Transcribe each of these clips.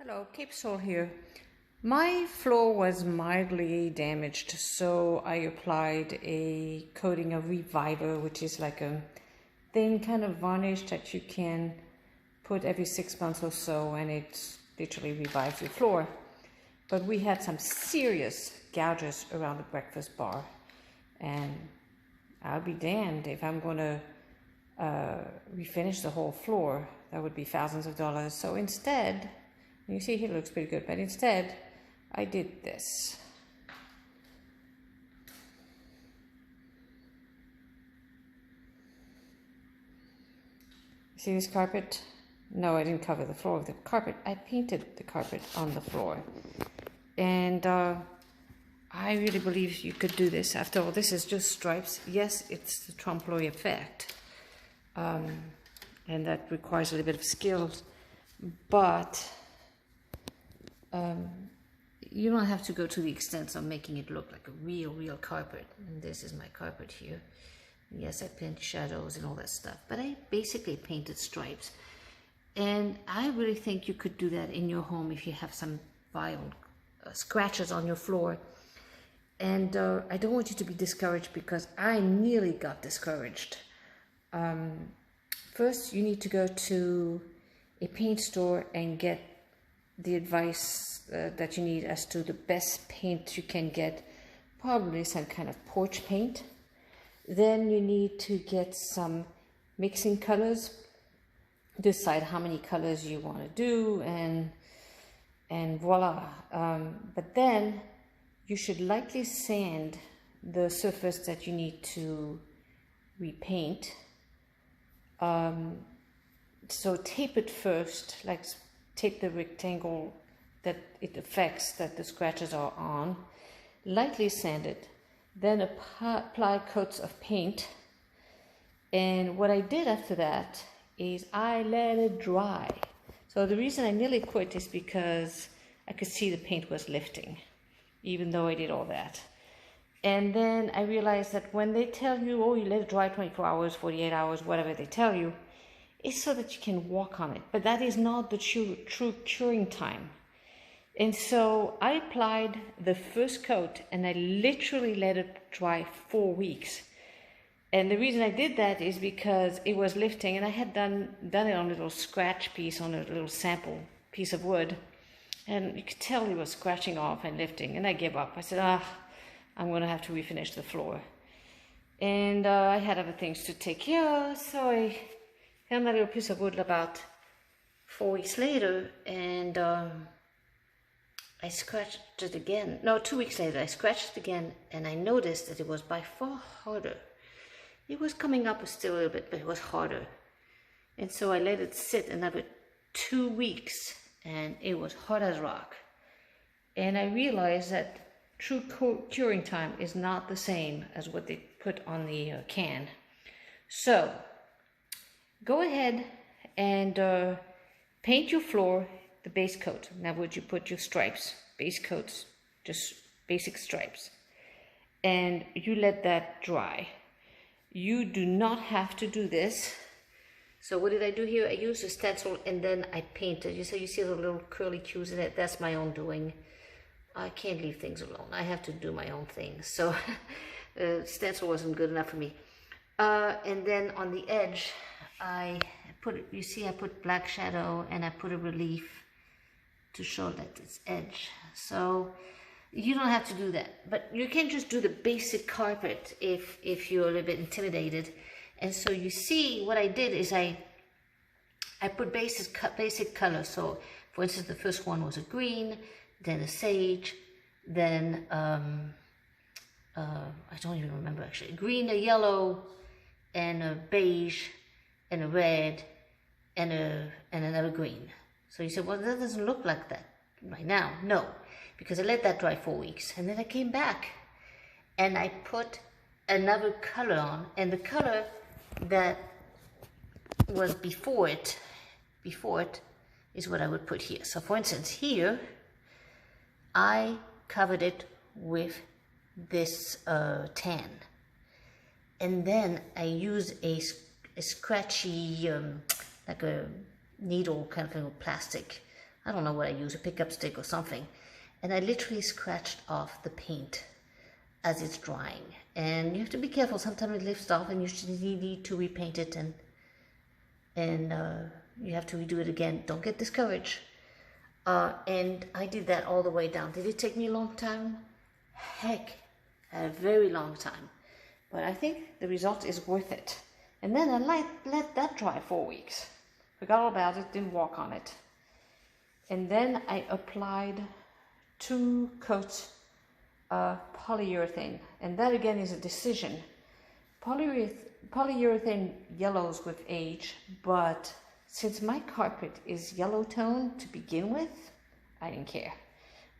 Hello, Cape Sol here. My floor was mildly damaged, so I applied a coating of Reviver, which is like a thin kind of varnish that you can put every 6 months or so, and it literally revives your floor. But we had some serious gouges around the breakfast bar, and I'll be damned if I'm going to refinish the whole floor. That would be thousands of dollars. So instead, you see here it looks pretty good, but instead I did this. See this carpet? No, I didn't cover the floor with the carpet. I painted the carpet on the floor. And I really believe you could do this. After all, this is just stripes. Yes, it's the trompeloeil effect. And that requires a little bit of skill. But you don't have to go to the extent of making it look like a real carpet. And this is my carpet here. Yes, I paint shadows and all that stuff, but I basically painted stripes. And I really think you could do that in your home if you have some vile scratches on your floor. And I don't want you to be discouraged, because I nearly got discouraged. First, you need to go to a paint store and get the advice that you need as to the best paint you can get, probably some kind of porch paint. Then you need to get some mixing colors, decide how many colors you want to do, and voila. But then you should lightly sand the surface that you need to repaint. So tape it first, like tape the rectangle that it affects, that the scratches are on, lightly sand it, then apply coats of paint. And what I did after that is I let it dry. So the reason I nearly quit is because I could see the paint was lifting, even though I did all that. And then I realized that when they tell you, oh, you let it dry 24 hours, 48 hours, whatever they tell you, it's so that you can walk on it. But that is not the true curing time. And so I applied the first coat and I literally let it dry 4 weeks. And the reason I did that is because it was lifting, and I had done it on a little scratch piece, on a little sample piece of wood. And you could tell it was scratching off and lifting, and I gave up. I said, I'm going to have to refinish the floor. And I had other things to take care of, so I found that little piece of wood about 4 weeks later, and I scratched it again. No, 2 weeks later, I scratched it again, and I noticed that it was by far harder. It was coming up still a little bit, but it was harder. And so I let it sit another 2 weeks, and it was hard as rock. And I realized that true curing time is not the same as what they put on the can. So go ahead and paint your floor the base coat. Now would you put your stripes, base coats, just basic stripes, and you let that dry. You do not have to do this. So what did I do here? I used a stencil and then I painted. You see the little curly cues in it? That's my own doing. I can't leave things alone. I have to do my own things. So stencil wasn't good enough for me. And then on the edge, I put black shadow and I put a relief to show that it's edge. So you don't have to do that, but you can just do the basic carpet if you're a little bit intimidated. And so you see what I did is I put basic colors. So for instance, the first one was a green, then a sage, then I don't even remember actually, a green, a yellow, and a beige, and a red, and another green. So you said, well, that doesn't look like that right now. No, because I let that dry 4 weeks, and then I came back and I put another color on, and the color that was before it is what I would put here. So for instance, here I covered it with this tan, and then I used a scratchy like a needle kind of plastic I don't know what I use, a pickup stick or something. And I literally scratched off the paint as it's drying. And you have to be careful, sometimes it lifts off and you need to repaint it, and you have to redo it again. Don't get discouraged. And I did that all the way down. Did it take me a long time? Heck, a very long time. But I think the result is worth it. And then I let that dry 4 weeks. Forgot all about it, didn't work on it. And then I applied 2 coats of polyurethane. And that again is a decision. Polyurethane yellows with age, but since my carpet is yellow tone to begin with, I didn't care.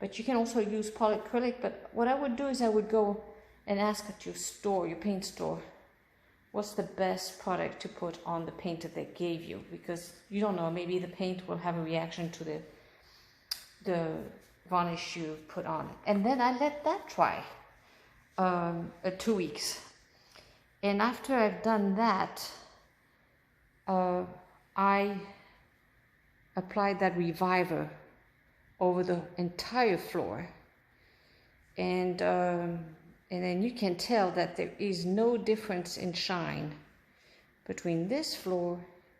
But you can also use polyacrylic, but what I would do is I would go and ask at your store, your paint store, what's the best product to put on the paint that they gave you, because you don't know, maybe the paint will have a reaction to the varnish you put on. And then I let that dry 2 weeks. And after I've done that, I applied that reviver over the entire floor, and then you can tell that there is no difference in shine between this floor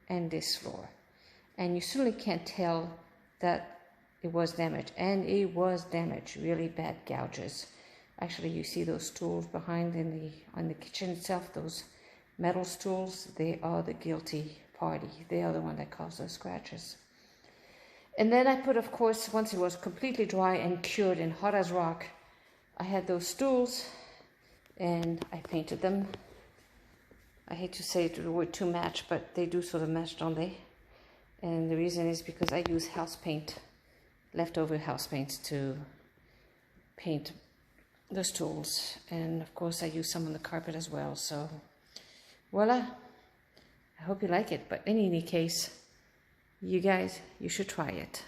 and this floor, and you certainly can't tell that it was damaged, and it was damaged, really bad gouges. Actually, you see those stools behind on the kitchen itself, those metal stools, they are the guilty party. They are the one that caused those scratches. And then I put, of course, once it was completely dry and cured and hot as rock, I had those stools and I painted them. I hate to say the word to match, but they do sort of match, don't they? And the reason is because I use house paint, leftover house paints, to paint the stools. And of course I use some on the carpet as well. So voila. I hope you like it, but in any case, you guys, you should try it.